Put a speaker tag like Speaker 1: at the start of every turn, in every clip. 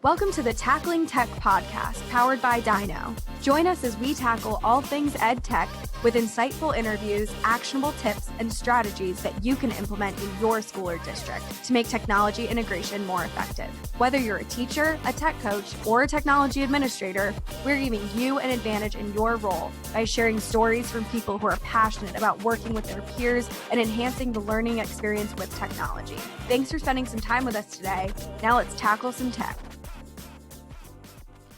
Speaker 1: Welcome to the Tackling Tech podcast, powered by Dyknow. Join us as we tackle all things EdTech with insightful interviews, actionable tips, and strategies that you can implement in your school or district to make technology integration more effective. Whether you're a teacher, a tech coach, or a technology administrator, we're giving you an advantage in your role by sharing stories from people who are passionate about working with their peers and enhancing the learning experience with technology. Thanks for spending some time with us today. Now let's tackle some tech.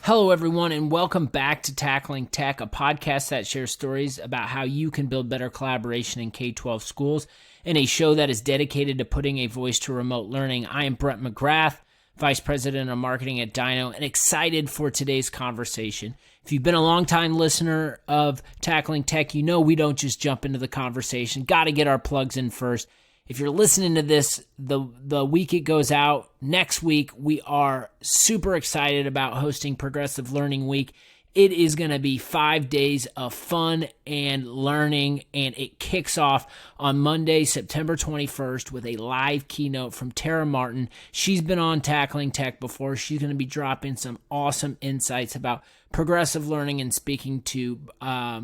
Speaker 2: Hello, everyone, and welcome back to Tackling Tech, a podcast that shares stories about how you can build better collaboration in K-12 schools, and a show that is dedicated to putting a voice to remote learning. I am Brett McGrath, Vice President of Marketing at Dyknow, and excited for today's conversation. If you've been a longtime listener of Tackling Tech, you know we don't just jump into the conversation. Got to get our plugs in first. If you're listening to this the week it goes out, next week, we are super excited about hosting Progressive Learning Week. It is going to be 5 days of fun and learning, and it kicks off on Monday, September 21st with a live keynote from Tara Martin. She's been on Tackling Tech before. She's going to be dropping some awesome insights about progressive learning and speaking to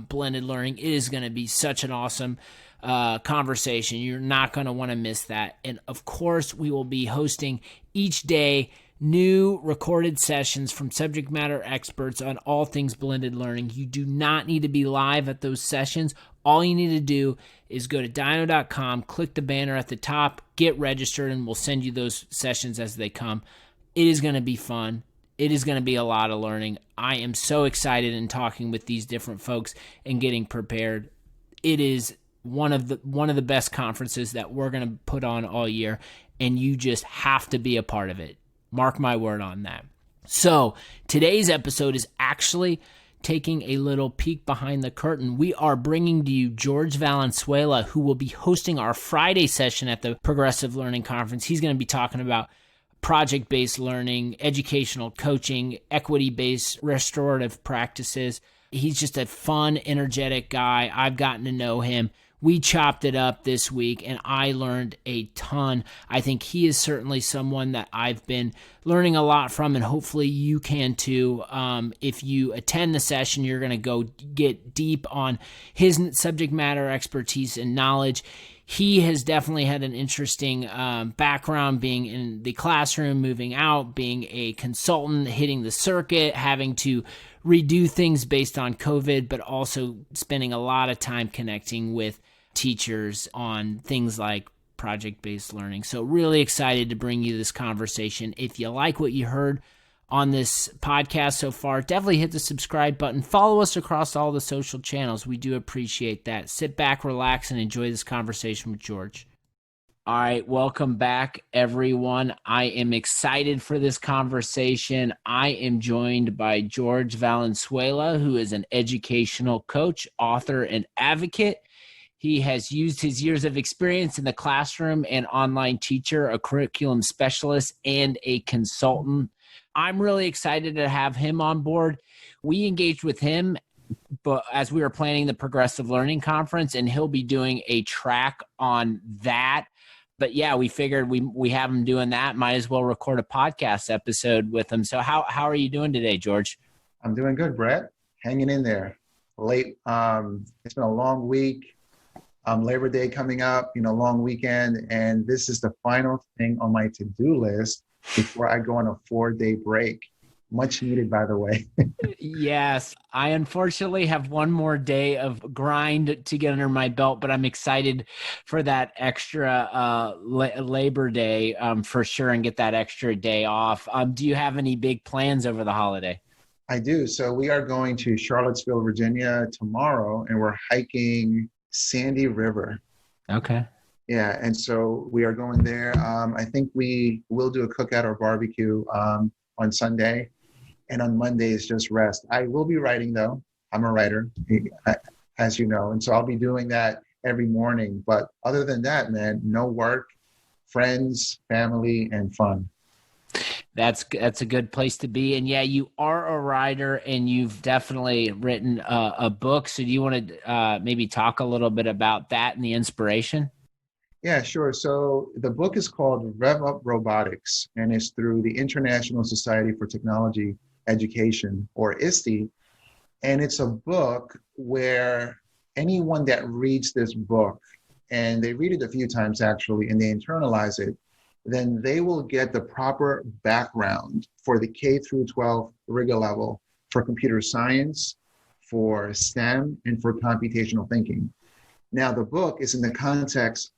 Speaker 2: blended learning. It is going to be such an awesome conversation. You're not going to want to miss that. And of course, we will be hosting each day new recorded sessions from subject matter experts on all things blended learning. You do not need to be live at those sessions. All you need to do is go to dyknow.com, click the banner at the top, get registered, and we'll send you those sessions as they come. It is going to be fun. It is going to be a lot of learning. I am so excited in talking with these different folks and getting prepared. It is one of the best conferences that we're going to put on all year, and you just have to be a part of it. Mark my word on that. So today's episode is actually taking a little peek behind the curtain. We are bringing to you Jorge Valenzuela, who will be hosting our Friday session at the Progressive Learning Conference. He's going to be talking about project-based learning, educational coaching, equity-based restorative practices. He's just a fun, energetic guy. I've gotten to know him. We chopped it up this week, and I learned a ton. I think he is certainly someone that I've been learning a lot from, and hopefully you can too. If you attend the session, you're going to go get deep on his subject matter expertise and knowledge. He has definitely had an interesting background, being in the classroom, moving out, being a consultant, hitting the circuit, having to redo things based on COVID, but also spending a lot of time connecting with teachers on things like project-based learning. So really excited to bring you this conversation. If you like what you heard on this podcast so far, definitely hit the subscribe button. Follow us across all the social channels. We do appreciate that. Sit back, relax, and enjoy this conversation with George. All right, welcome back, everyone. I am excited for this conversation. I am joined by Jorge Valenzuela, who is an educational coach, author, and advocate. He has used his years of experience in the classroom and online teacher, a curriculum specialist, and a consultant. I'm really excited to have him on board. We engaged with him but as we were planning the Progressive Learning Conference, and he'll be doing a track on that. But yeah, we figured we have him doing that. Might as well record a podcast episode with him. So how are you doing today, George?
Speaker 3: I'm doing good, Brett. Hanging in there. Late. It's been a long week. Labor Day coming up, long weekend. And this is the final thing on my to-do list before I go on a 4-day break. Much needed, by the way.
Speaker 2: Yes. I unfortunately have one more day of grind to get under my belt, but I'm excited for that extra Labor Day for sure, and get that extra day off. Do you have any big plans over the holiday?
Speaker 3: I do. So we are going to Charlottesville, Virginia tomorrow, and we're hiking Sandy River.
Speaker 2: Okay.
Speaker 3: Yeah. And so we are going there. I think we will do a cookout or barbecue on Sunday. And on Monday is just rest. I will be writing, though. I'm a writer, as you know. And so I'll be doing that every morning. But other than that, man, no work, friends, family, and fun.
Speaker 2: That's a good place to be. And yeah, you are a writer, and you've definitely written a book. So do you want to maybe talk a little bit about that and the inspiration?
Speaker 3: Yeah, sure. So the book is called Rev Up Robotics, and it's through the International Society for Technology Education, or ISTE. And it's a book where anyone that reads this book, and they read it a few times actually, and they internalize it, then they will get the proper background for the K through 12 rigor level for computer science, for STEM, and for computational thinking. Now, the book is in the context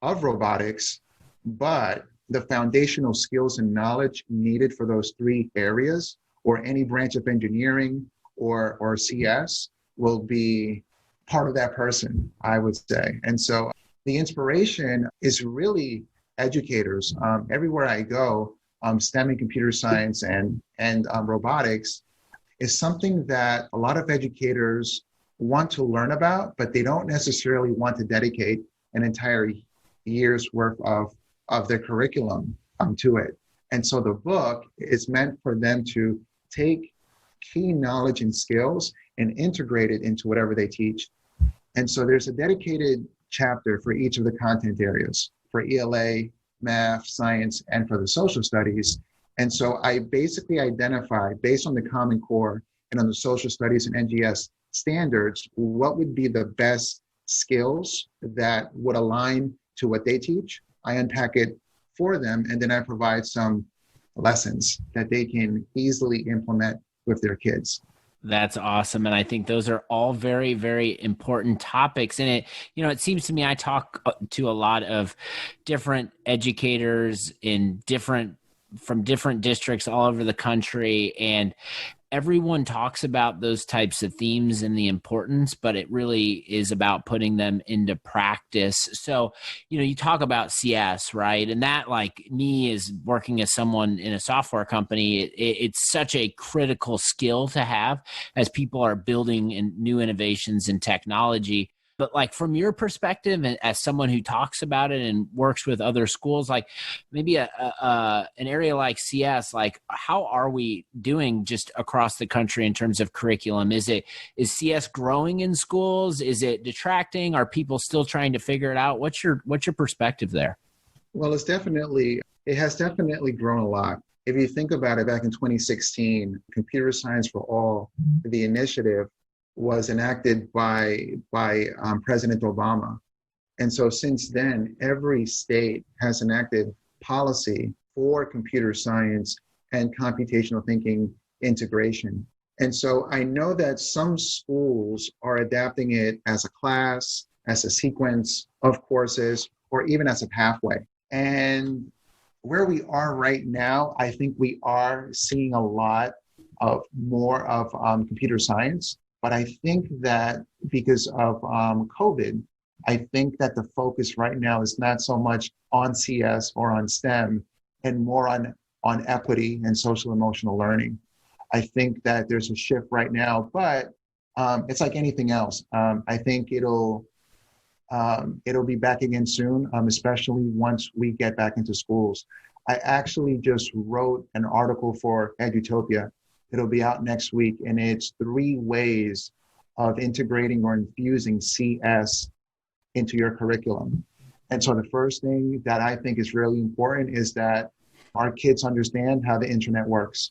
Speaker 3: of robotics, but the foundational skills and knowledge needed for those three areas, or any branch of engineering or CS, will be part of that person, I would say. And so the inspiration is really educators. Everywhere I go, STEM and computer science and robotics is something that a lot of educators want to learn about, but they don't necessarily want to dedicate an entire year's worth of their curriculum to it. And so the book is meant for them to take key knowledge and skills and integrate it into whatever they teach. And so there's a dedicated chapter for each of the content areas, for ELA, math, science, and for the social studies. And so I basically identify, based on the Common Core and on the social studies and NGS standards, what would be the best skills that would align to what they teach. I unpack it for them, and then I provide some lessons that they can easily implement with their kids.
Speaker 2: That's awesome. And I think those are all very, very important topics. And it seems to me, I talk to a lot of different educators from different districts all over the country. And everyone talks about those types of themes and the importance, but it really is about putting them into practice. So, you talk about CS, right? And that, like me, is working as someone in a software company. It's such a critical skill to have as people are building new innovations in technology. But like from your perspective, and as someone who talks about it and works with other schools, like maybe an area like CS, like how are we doing just across the country in terms of curriculum? Is CS growing in schools? Is it detracting? Are people still trying to figure it out? What's your perspective there?
Speaker 3: Well, it has definitely grown a lot. If you think about it, back in 2016, Computer Science for All, the initiative, was enacted by President Obama. And so since then, every state has enacted policy for computer science and computational thinking integration. And so I know that some schools are adapting it as a class, as a sequence of courses, or even as a pathway. And where we are right now, I think we are seeing a lot more of computer science. But I think that because of COVID, I think that the focus right now is not so much on CS or on STEM and more on equity and social emotional learning. I think that there's a shift right now, but it's like anything else. I think it'll be back again soon, especially once we get back into schools. I actually just wrote an article for Edutopia. It'll be out next week, and it's 3 ways of integrating or infusing CS into your curriculum. And so the first thing that I think is really important is that our kids understand how the internet works.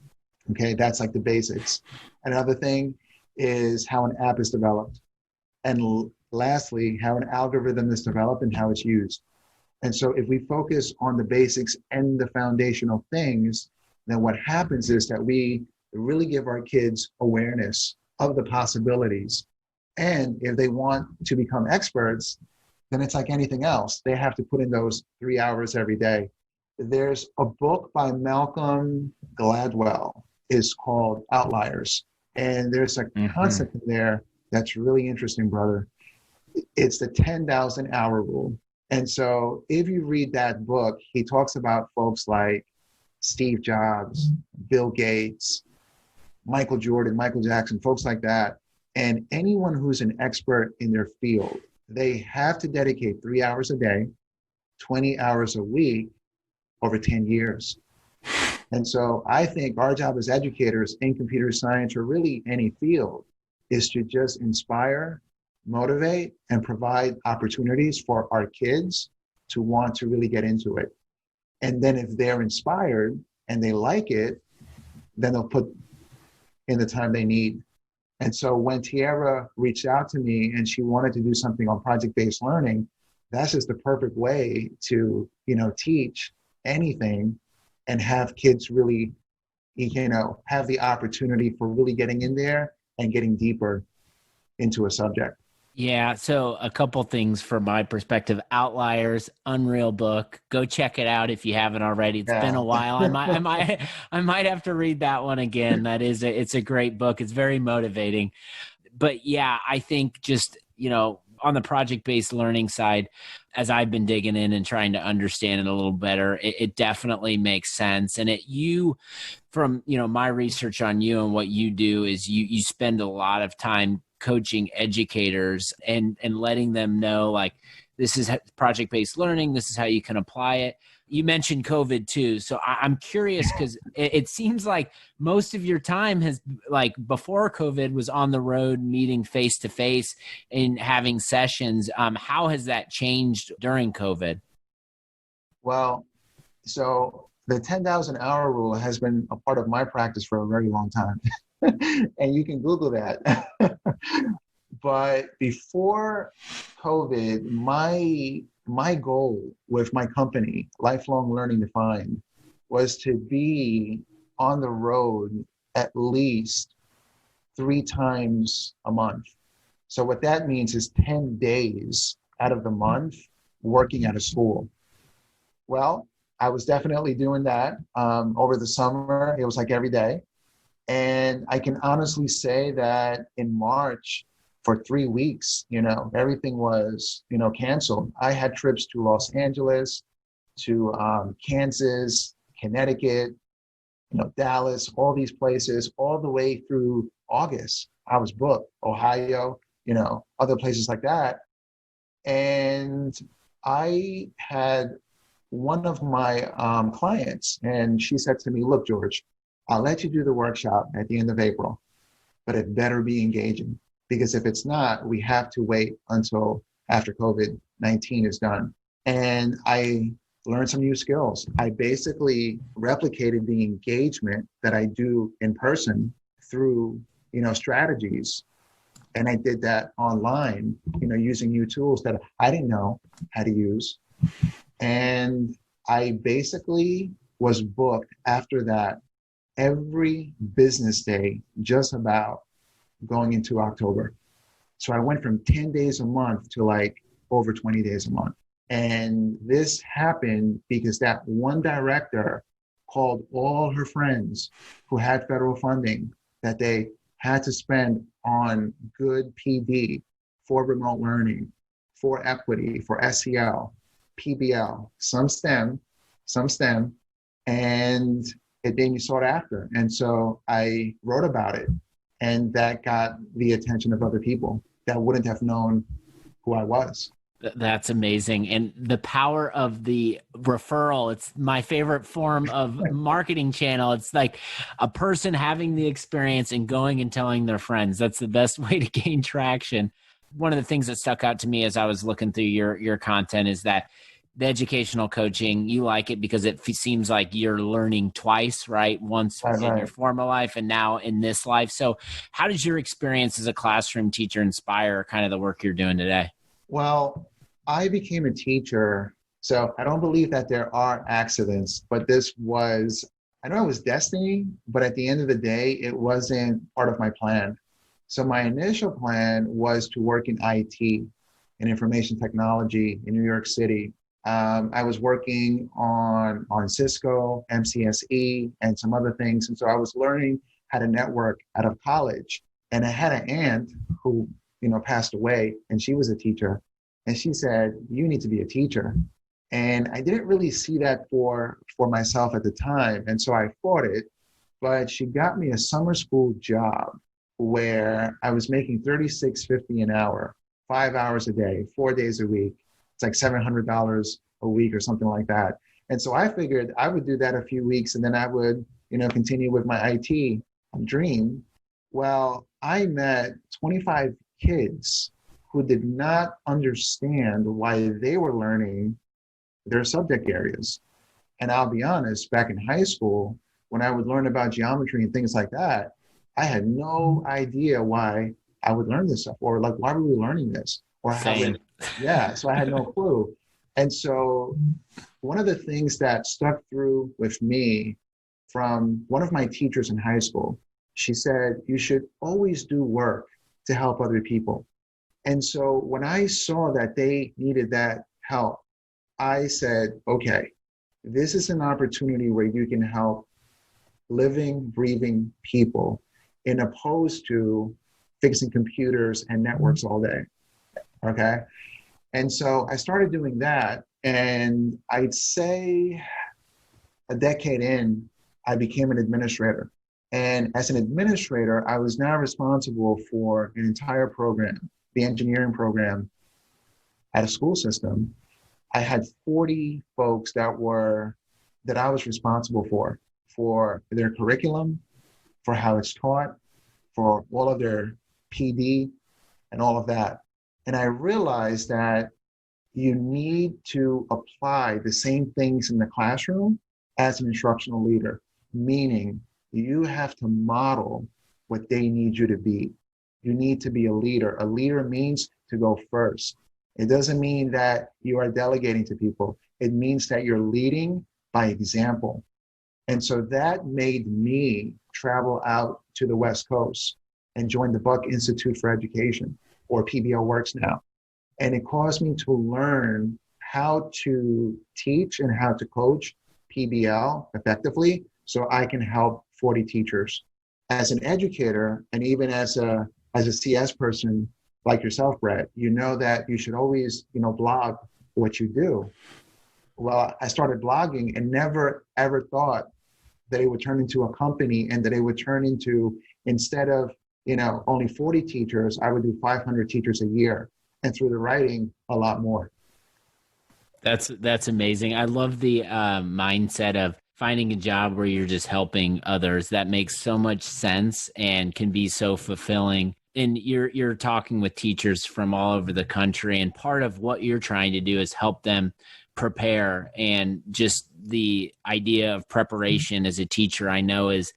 Speaker 3: Okay, that's like the basics. Another thing is how an app is developed. And lastly, how an algorithm is developed and how it's used. And so if we focus on the basics and the foundational things, then what happens is that we really give our kids awareness of the possibilities. And if they want to become experts, then it's like anything else. They have to put in those 3 hours every day. There's a book by Malcolm Gladwell. It's called Outliers. And there's a concept in there that's really interesting, brother. It's the 10,000 hour rule. And so if you read that book, he talks about folks like Steve Jobs, Bill Gates, Michael Jordan, Michael Jackson, folks like that. And anyone who's an expert in their field, they have to dedicate 3 hours a day, 20 hours a week over 10 years. And so I think our job as educators in computer science, or really any field, is to just inspire, motivate, and provide opportunities for our kids to want to really get into it. And then if they're inspired and they like it, then they'll put in the time they need. And so when Tiara reached out to me and she wanted to do something on project-based learning, that's just the perfect way to, teach anything and have kids really, have the opportunity for really getting in there and getting deeper into a subject.
Speaker 2: Yeah, so a couple things from my perspective. Outliers, unreal book. Go check it out if you haven't already. It's been a while. I might have to read that one again. It's a great book. It's very motivating. But yeah, I think just, on the project-based learning side, as I've been digging in and trying to understand it a little better, it definitely makes sense. And from, my research on you and what you do is you spend a lot of time coaching educators and letting them know, like, this is project-based learning. This is how you can apply it. You mentioned COVID too. So I'm curious because it seems like most of your time has, like, before COVID was on the road, meeting face-to-face and having sessions. How has that changed during COVID?
Speaker 3: Well, so the 10,000 hour rule has been a part of my practice for a very long time. And you can Google that. But before COVID, my goal with my company, Lifelong Learning Defined, was to be on the road at least 3 times a month. So what that means is 10 days out of the month working at a school. Well, I was definitely doing that over the summer. It was like every day. And I can honestly say that in March, for 3 weeks, everything was, canceled. I had trips to Los Angeles, to Kansas, Connecticut, Dallas, all these places, all the way through August. I was booked. Ohio, other places like that. And I had one of my clients, and she said to me, "Look, George, I'll let you do the workshop at the end of April, but it better be engaging. Because if it's not, we have to wait until after COVID-19 is done." And I learned some new skills. I basically replicated the engagement that I do in person through, strategies. And I did that online, using new tools that I didn't know how to use. And I basically was booked after that every business day, just about going into October. So I went from 10 days a month to like over 20 days a month. And this happened because that one director called all her friends who had federal funding that they had to spend on good PD for remote learning, for equity, for SEL, PBL, some STEM, and it made me sought after. And so I wrote about it, and that got the attention of other people that wouldn't have known who I was.
Speaker 2: That's amazing. And the power of the referral, it's my favorite form of marketing channel. It's like a person having the experience and going and telling their friends. That's the best way to gain traction. One of the things that stuck out to me as I was looking through your content is that the educational coaching, you like it because it seems like you're learning twice, right? Once in your former life and now in this life. So how does your experience as a classroom teacher inspire kind of the work you're doing today?
Speaker 3: Well, I became a teacher, so I don't believe that there are accidents, but I know it was destiny, but at the end of the day, it wasn't part of my plan. So my initial plan was to work in IT, in information technology in New York City. I was working on Cisco, MCSE, and some other things. And so I was learning how to network out of college. And I had an aunt who, passed away, and she was a teacher. And she said, "You need to be a teacher." And I didn't really see that for myself at the time. And so I fought it, but she got me a summer school job where I was making $36.50 an hour, 5 hours a day, 4 days a week. It's like $700 a week or something like that. And so I figured I would do that a few weeks and then I would, continue with my IT dream. Well, I met 25 kids who did not understand why they were learning their subject areas. And I'll be honest, back in high school, when I would learn about geometry and things like that, I had no idea why I would learn this stuff, or like, why were we learning this? Or how
Speaker 2: Same.
Speaker 3: yeah, so I had no clue. And so one of the things that stuck through with me from one of my teachers in high school, she said, you should always do work to help other people. And so when I saw that they needed that help, I said, okay, this is an opportunity where you can help living, breathing people, in opposed to fixing computers and networks all day. Okay. And so I started doing that. And I'd say a decade in, I became an administrator. And as an administrator, I was now responsible for an entire program, the engineering program at a school system. I had 40 folks that I was responsible for their curriculum, for how it's taught, for all of their PD and all of that. And I realized that you need to apply the same things in the classroom as an instructional leader, meaning you have to model what they need you to be. You need to be a leader. A leader means to go first. It doesn't mean that you are delegating to people. It means that you're leading by example. And so that made me travel out to the West Coast and join the Buck Institute for Education, or PBL Works now. And it caused me to learn how to teach and how to coach PBL effectively so I can help 40 teachers. As an educator, and even as a CS person like yourself, Brett, you know that you should always, blog what you do. Well, I started blogging and never ever thought that it would turn into a company, and that it would turn into, instead of only 40 teachers, I would do 500 teachers a year, and through the writing, a lot more.
Speaker 2: That's amazing. I love the mindset of finding a job where you're just helping others. That makes so much sense and can be so fulfilling. And you're talking with teachers from all over the country, and part of what you're trying to do is help them prepare. And just the idea of preparation as a teacher, I know, is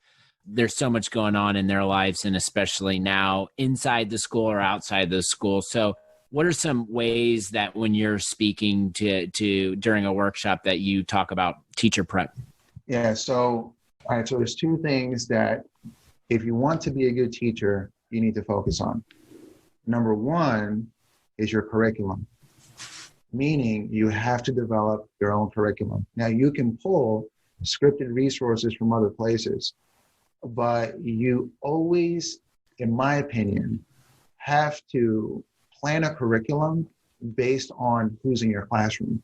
Speaker 2: there's so much going on in their lives, and especially now inside the school or outside the school. So what are some ways that when you're speaking to during a workshop that you talk about teacher prep?
Speaker 3: Yeah, so all right, so there's two things that if you want to be a good teacher, you need to focus on. Number one is your curriculum, meaning you have to develop your own curriculum. Now, you can pull scripted resources from other places, but you always, in my opinion, have to plan a curriculum based on who's in your classroom.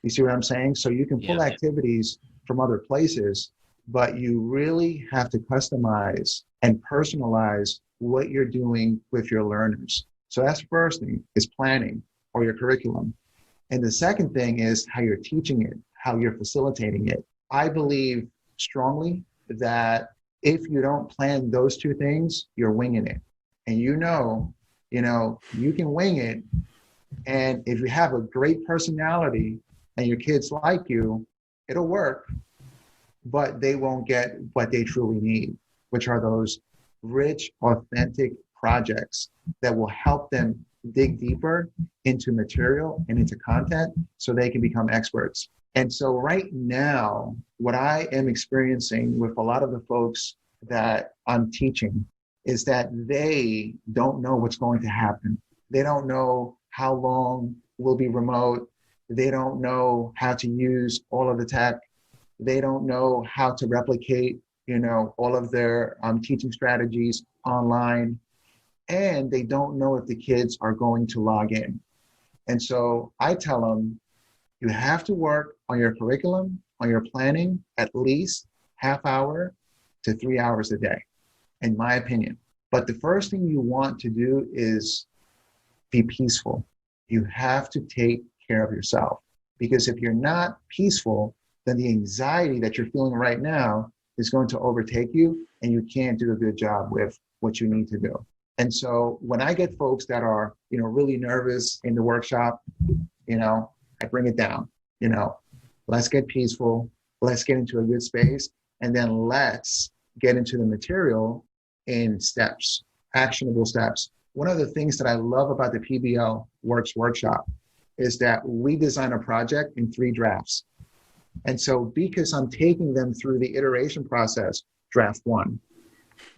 Speaker 3: You see what I'm saying? So you can pull activities from other places, but you really have to customize and personalize what you're doing with your learners. So that's the first thing, is planning or your curriculum. And the second thing is how you're teaching it, how you're facilitating it. I believe strongly that if you don't plan those two things, you're winging it. And you can wing it. And if you have a great personality and your kids like you, it'll work, but they won't get what they truly need, which are those rich, authentic projects that will help them dig deeper into material and into content so they can become experts. And so right now, what I am experiencing with a lot of the folks that I'm teaching is that they don't know what's going to happen. They don't know how long we'll be remote. They don't know how to use all of the tech. They don't know how to replicate, all of their teaching strategies online. And they don't know if the kids are going to log in. And so I tell them, you have to work on your curriculum, on your planning, at least half hour to 3 hours a day, in my opinion. But the first thing you want to do is be peaceful. You have to take care of yourself, because if you're not peaceful, then the anxiety that you're feeling right now is going to overtake you, and you can't do a good job with what you need to do. And so when I get folks that are, really nervous in the workshop, I bring it down. let's get peaceful, let's get into a good space, and then let's get into the material in steps, actionable steps. One of the things that I love about the PBL Works workshop is that we design a project in 3 drafts. And so because I'm taking them through the iteration process, draft 1,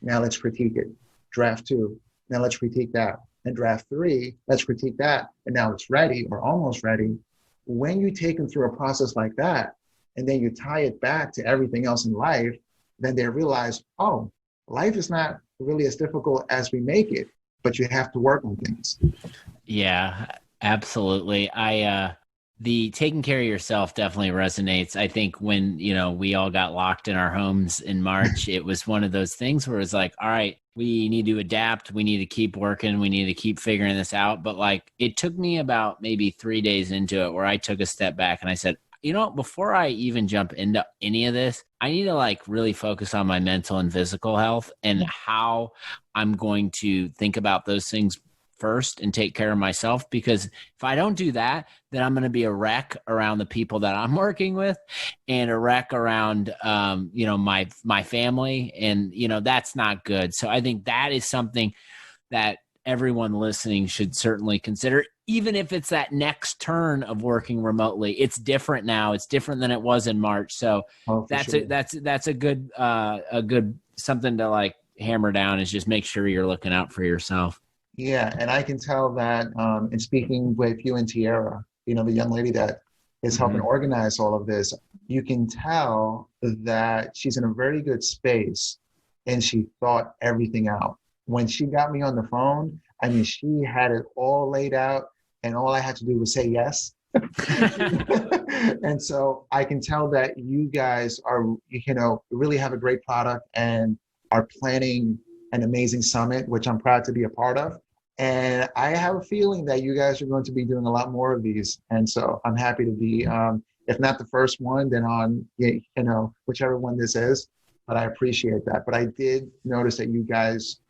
Speaker 3: now let's critique it. Draft 2, now let's critique that. And draft 3, let's critique that. And now it's ready or almost ready. When you take them through a process like that, and then you tie it back to everything else in life, then they realize, oh, life is not really as difficult as we make it, but you have to work on things.
Speaker 2: Yeah, absolutely. The taking care of yourself definitely resonates. I think when, we all got locked in our homes in March, it was one of those things where it's like, all right, we need to adapt. We need to keep working. We need to keep figuring this out. But like, it took me about maybe 3 days into it where I took a step back and I said, before I even jump into any of this, I need to like really focus on my mental and physical health and how I'm going to think about those things first and take care of myself, because if I don't do that, then I'm going to be a wreck around the people that I'm working with and a wreck around, my family. And, that's not good. So I think that is something that everyone listening should certainly consider, even if it's that next turn of working remotely. It's different now. It's different than it was in March. So that's a good something to like hammer down, is just make sure you're looking out for yourself.
Speaker 3: Yeah, and I can tell that in speaking with you and Tiara, the young lady that is helping organize all of this, you can tell that she's in a very good space and she thought everything out. When she got me on the phone, she had it all laid out and all I had to do was say yes. And so I can tell that you guys are, really have a great product and are planning an amazing summit, which I'm proud to be a part of. And I have a feeling that you guys are going to be doing a lot more of these. And so I'm happy to be, if not the first one, then on, whichever one this is, but I appreciate that. But I did notice that you guys,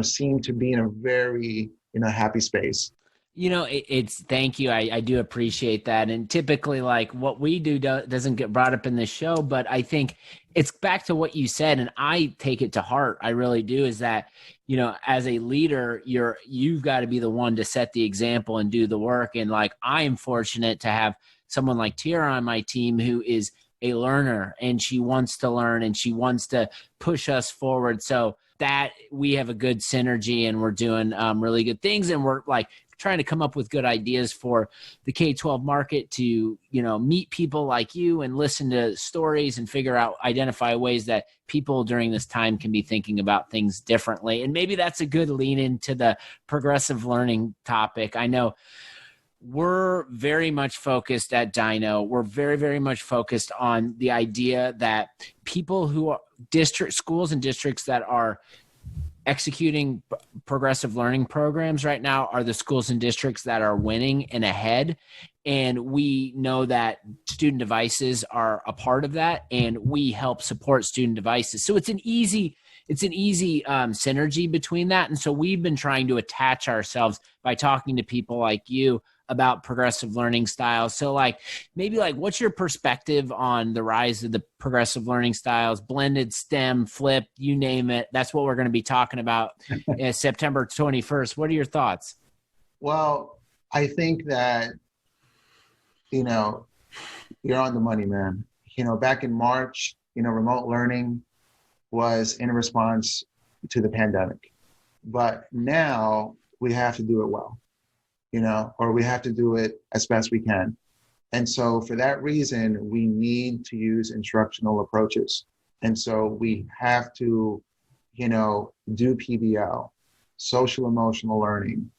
Speaker 3: seem to be in a very, happy space.
Speaker 2: It's thank you. I do appreciate that. And typically like what we do doesn't get brought up in this show, but I think it's back to what you said. And I take it to heart. I really do, is that, as a leader, you've got to be the one to set the example and do the work. And like, I am fortunate to have someone like Tiara on my team who is a learner and she wants to learn and she wants to push us forward. So that we have a good synergy and we're doing really good things. And we're like, trying to come up with good ideas for the K-12 market to, meet people like you and listen to stories and identify ways that people during this time can be thinking about things differently. And maybe that's a good lean into the progressive learning topic. I know we're very much focused at Dyknow. We're very, very much focused on the idea that people who are schools and districts that are executing progressive learning programs right now are the schools and districts that are winning and ahead. And we know that student devices are a part of that, and we help support student devices. So it's an easy synergy between that. And so we've been trying to attach ourselves by talking to people like you about progressive learning styles. So like, maybe like, what's your perspective on the rise of the progressive learning styles, blended STEM, flipped, you name it? That's what we're going to be talking about September 21st. What are your thoughts?
Speaker 3: Well, I think that, you're on the money, man. Back in March, remote learning was in response to the pandemic, but now we have to do it well. Or we have to do it as best we can. And so for that reason, we need to use instructional approaches. And so we have to, do PBL, social emotional learning,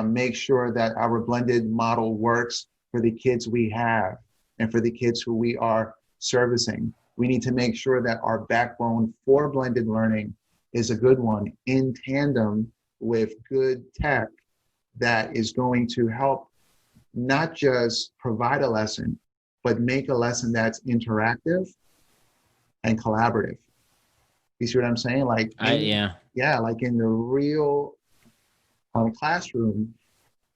Speaker 3: make sure that our blended model works for the kids we have and for the kids who we are servicing. We need to make sure that our backbone for blended learning is a good one in tandem with good tech that is going to help not just provide a lesson, but make a lesson that's interactive and collaborative. You see what I'm saying? Like, like in the real classroom,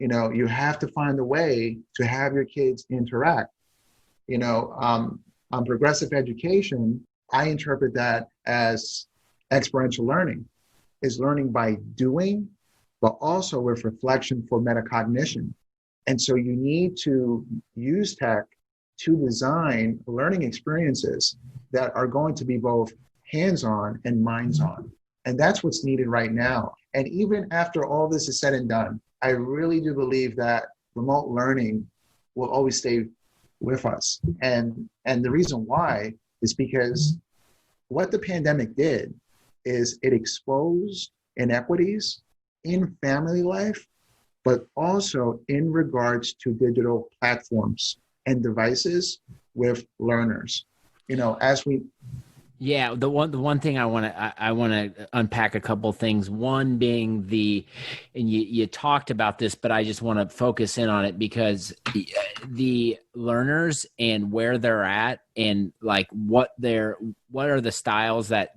Speaker 3: you have to find a way to have your kids interact. On progressive education, I interpret that as experiential learning, is learning by doing, but also with reflection for metacognition. And so you need to use tech to design learning experiences that are going to be both hands-on and minds-on. And that's what's needed right now. And even after all this is said and done, I really do believe that remote learning will always stay with us. And the reason why is because what the pandemic did is it exposed inequities in family life, but also in regards to digital platforms and devices with learners.
Speaker 2: Yeah, the one thing I want to unpack a couple things. One being and you talked about this, but I just want to focus in on it because the learners and where they're at and like what are the styles that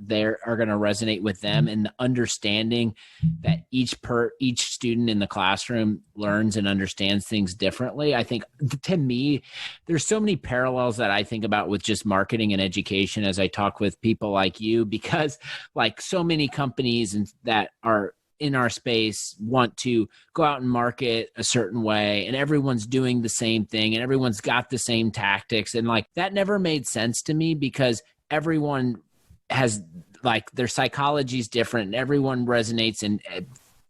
Speaker 2: are going to resonate with them, and the understanding that each student in the classroom learns and understands things differently. I think to me, there's so many parallels that I think about with just marketing and education as I talk with people like you, because like so many companies that are in our space want to go out and market a certain way, and everyone's doing the same thing and everyone's got the same tactics. And like, that never made sense to me because everyone has like their psychology is different and everyone resonates, and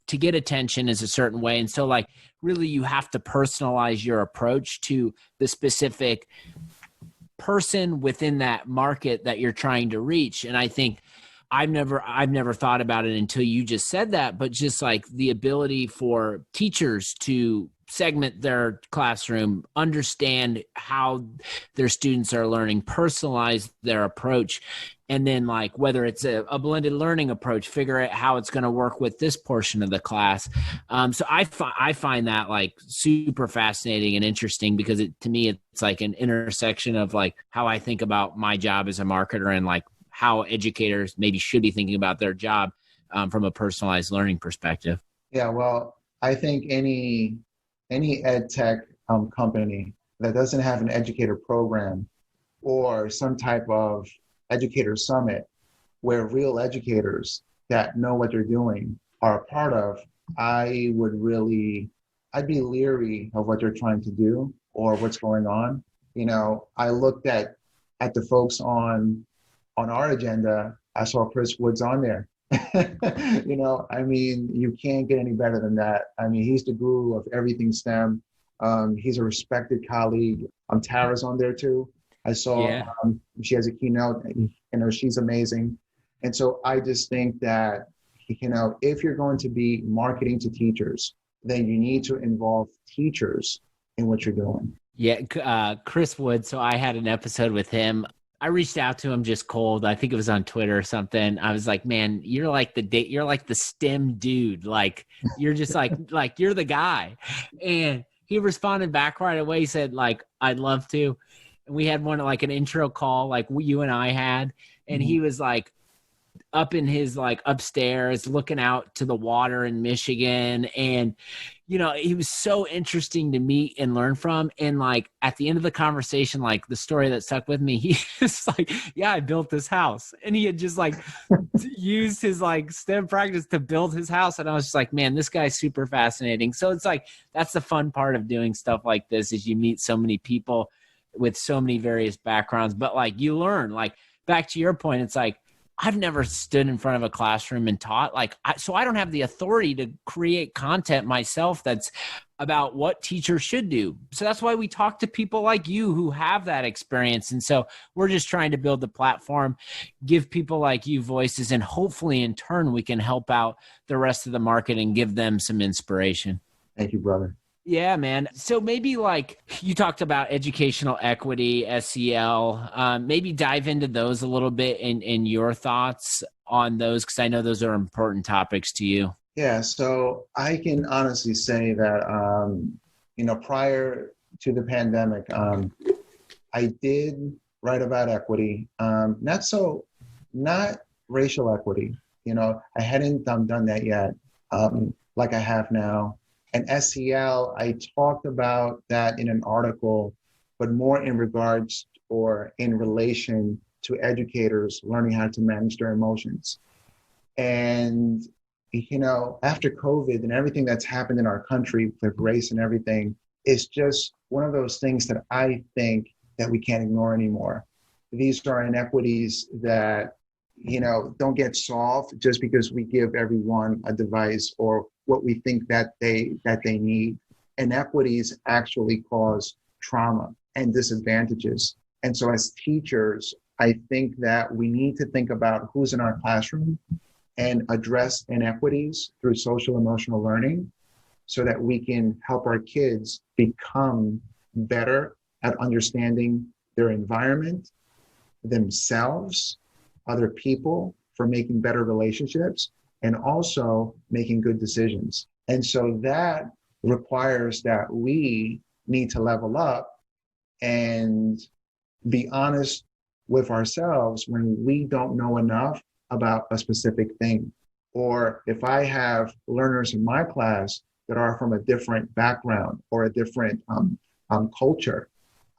Speaker 2: to get attention is a certain way. And so like, really you have to personalize your approach to the specific person within that market that you're trying to reach. And I think I've never thought about it until you just said that, but just like the ability for teachers to segment their classroom, understand how their students are learning, personalize their approach, and then like whether it's a blended learning approach, figure out how it's going to work with this portion of the class. So I find that like super fascinating and interesting because to me it's like an intersection of like how I think about my job as a marketer and like how educators maybe should be thinking about their job from a personalized learning perspective.
Speaker 3: Yeah, well, I think any EdTech company that doesn't have an educator program or some type of educator summit where real educators that know what they're doing are a part of, I'd be leery of what they're trying to do or what's going on. I looked at the folks on our agenda. I saw Chris Woods on there. You can't get any better than that. He's the guru of everything STEM. He's a respected colleague. Tara's on there too. I saw she has a keynote, she's amazing. And so I just think that, if you're going to be marketing to teachers, then you need to involve teachers in what you're doing.
Speaker 2: Yeah. Chris Wood. So I had an episode with him. I reached out to him just cold. I think it was on Twitter or something. I was like, man, you're like the STEM dude. Like, you're just like you're the guy. And he responded back right away. He said like, I'd love to. And we had one, like an intro call, like you and I had, and he was like up in his like upstairs looking out to the water in Michigan. And, he was so interesting to meet and learn from. And like at the end of the conversation, like the story that stuck with me, he was like, yeah, I built this house. And he had just like used his like STEM practice to build his house. And I was just like, man, this guy's super fascinating. So it's like, that's the fun part of doing stuff like this is you meet so many people with so many various backgrounds, but like you learn, like back to your point, it's like, I've never stood in front of a classroom and taught so I don't have the authority to create content myself that's about what teachers should do. So that's why we talk to people like you who have that experience. And so we're just trying to build the platform, give people like you voices, and hopefully in turn, we can help out the rest of the market and give them some inspiration.
Speaker 3: Thank you, brother.
Speaker 2: Yeah, man. So maybe like you talked about educational equity, SEL, maybe dive into those a little bit in your thoughts on those, because I know those are important topics to you.
Speaker 3: Yeah, so I can honestly say that, prior to the pandemic, I did write about equity, not racial equity. I hadn't done that yet, like I have now. And SEL, I talked about that in an article but more in regards or in relation to educators learning how to manage their emotions. And, after COVID and everything that's happened in our country with race and everything, it's just one of those things that I think that we can't ignore anymore. These are inequities that, don't get solved just because we give everyone a device or what we think that they need. Inequities actually cause trauma and disadvantages. And so as teachers, I think that we need to think about who's in our classroom and address inequities through social emotional learning so that we can help our kids become better at understanding their environment, themselves, other people, for making better relationships, and also making good decisions. And so that requires that we need to level up and be honest with ourselves when we don't know enough about a specific thing. Or if I have learners in my class that are from a different background or a different culture,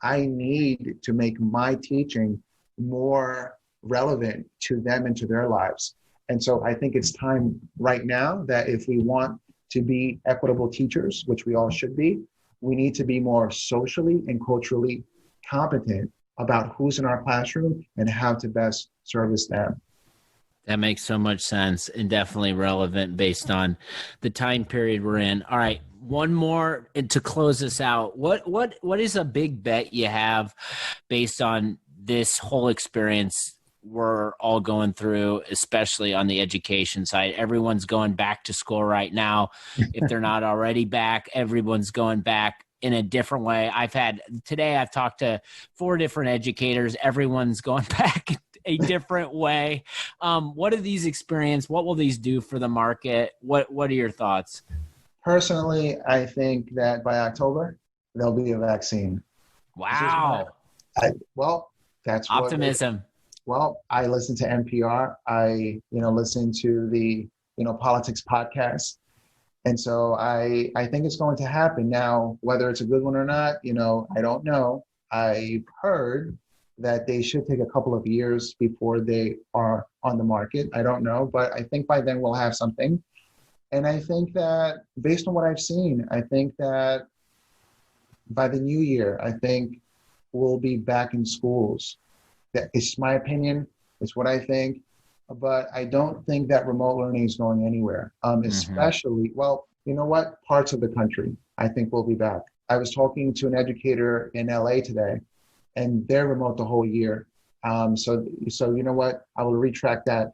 Speaker 3: I need to make my teaching more relevant to them and to their lives. And so I think it's time right now that if we want to be equitable teachers, which we all should be, we need to be more socially and culturally competent about who's in our classroom and how to best service them.
Speaker 2: That makes so much sense and definitely relevant based on the time period we're in. All right, one more to close this out. What is a big bet you have based on this whole experience we're all going through, especially on the education side? Everyone's going back to school right now. If they're not already back, everyone's going back in a different way. I've talked to 4 different educators. Everyone's going back a different way. What are these experiences? What will these do for the market? What are your thoughts?
Speaker 3: Personally, I think that by October, there'll be a vaccine.
Speaker 2: Wow.
Speaker 3: That's
Speaker 2: optimism.
Speaker 3: I listen to NPR. I, listen to the, politics podcast. And so I think it's going to happen. Now, whether it's a good one or not, I don't know. I've heard that they should take a couple of years before they are on the market. I don't know, but I think by then we'll have something. And I think that based on what I've seen, I think that by the new year, I think we'll be back in schools. It's my opinion. It's what I think. But I don't think that remote learning is going anywhere, especially, parts of the country, I think we'll be back. I was talking to an educator in LA today, and they're remote the whole year. So you know what? I will retract that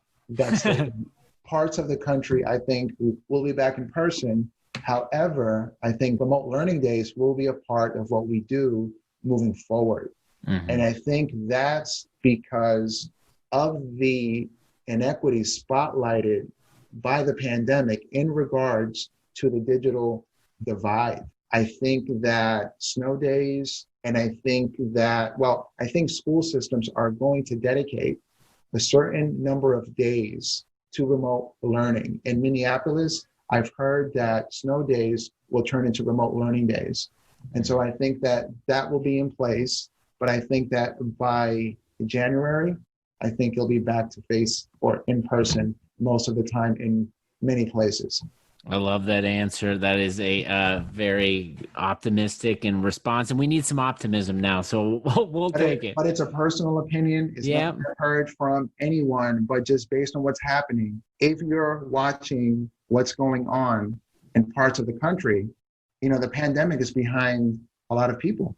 Speaker 3: statement. Parts of the country, I think, will be back in person. However, I think remote learning days will be a part of what we do moving forward. Mm-hmm. And I think that's because of the inequities spotlighted by the pandemic in regards to the digital divide. I think that snow days, and I think school systems are going to dedicate a certain number of days to remote learning. In Minneapolis, I've heard that snow days will turn into remote learning days. And so I think that will be in place. But I think that by January, I think it'll be back to face or in person most of the time in many places.
Speaker 2: I love that answer. That is a very optimistic and response, and we need some optimism now. So we'll take it.
Speaker 3: But it's a personal opinion. It's not heard from anyone, but just based on what's happening. If you're watching what's going on in parts of the country, the pandemic is behind a lot of people.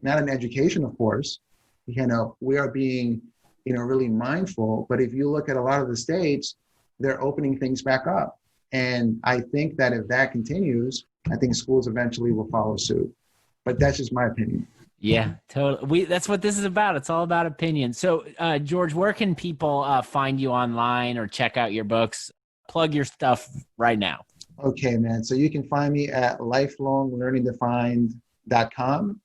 Speaker 3: Not in education, of course. We are being, really mindful. But if you look at a lot of the states, they're opening things back up. And I think that if that continues, I think schools eventually will follow suit. But that's just my opinion.
Speaker 2: Yeah, totally. That's what this is about. It's all about opinion. So, George, where can people find you online or check out your books? Plug your stuff right now.
Speaker 3: Okay, man. So you can find me at lifelonglearningdefined.com.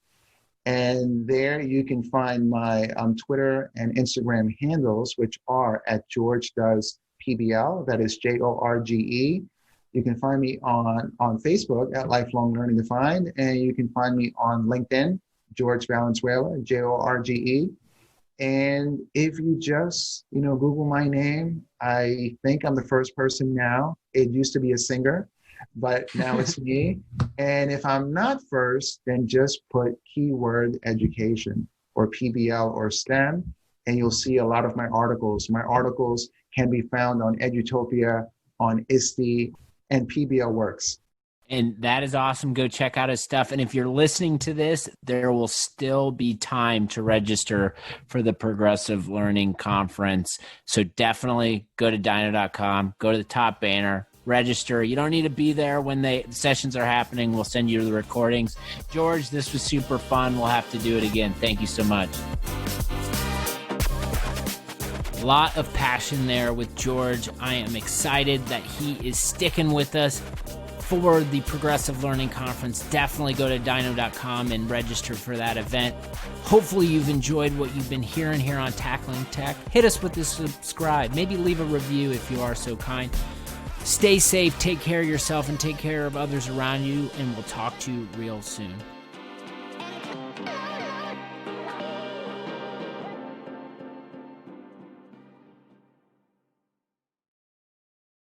Speaker 3: And there you can find my Twitter and Instagram handles, which are at George Does PBL. That is JORGE. You can find me on Facebook at Lifelong Learning Defined, and you can find me on LinkedIn, Jorge Valenzuela, Jorge. And if you just, Google my name, I think I'm the first person now. It used to be a singer, but now it's me. And if I'm not first, then just put keyword education or PBL or STEM, and you'll see a lot of my articles. My articles can be found on Edutopia, on ISTE, and PBL Works.
Speaker 2: And that is awesome. Go check out his stuff. And if you're listening to this, there will still be time to register for the Progressive Learning Conference. So definitely go to Dyknow.com, go to the top banner, register. You don't need to be there when the sessions are happening. We'll send you the recordings. George, this was super fun. We'll have to do it again. Thank you so much. A lot of passion there with George. I am excited that he is sticking with us for the Progressive Learning Conference. Definitely go to Dyknow.com and register for that event. Hopefully you've enjoyed what you've been hearing here on Tackling Tech. Hit us with a subscribe. Maybe leave a review if you are so kind. Stay safe, take care of yourself, and take care of others around you, and we'll talk to you real soon.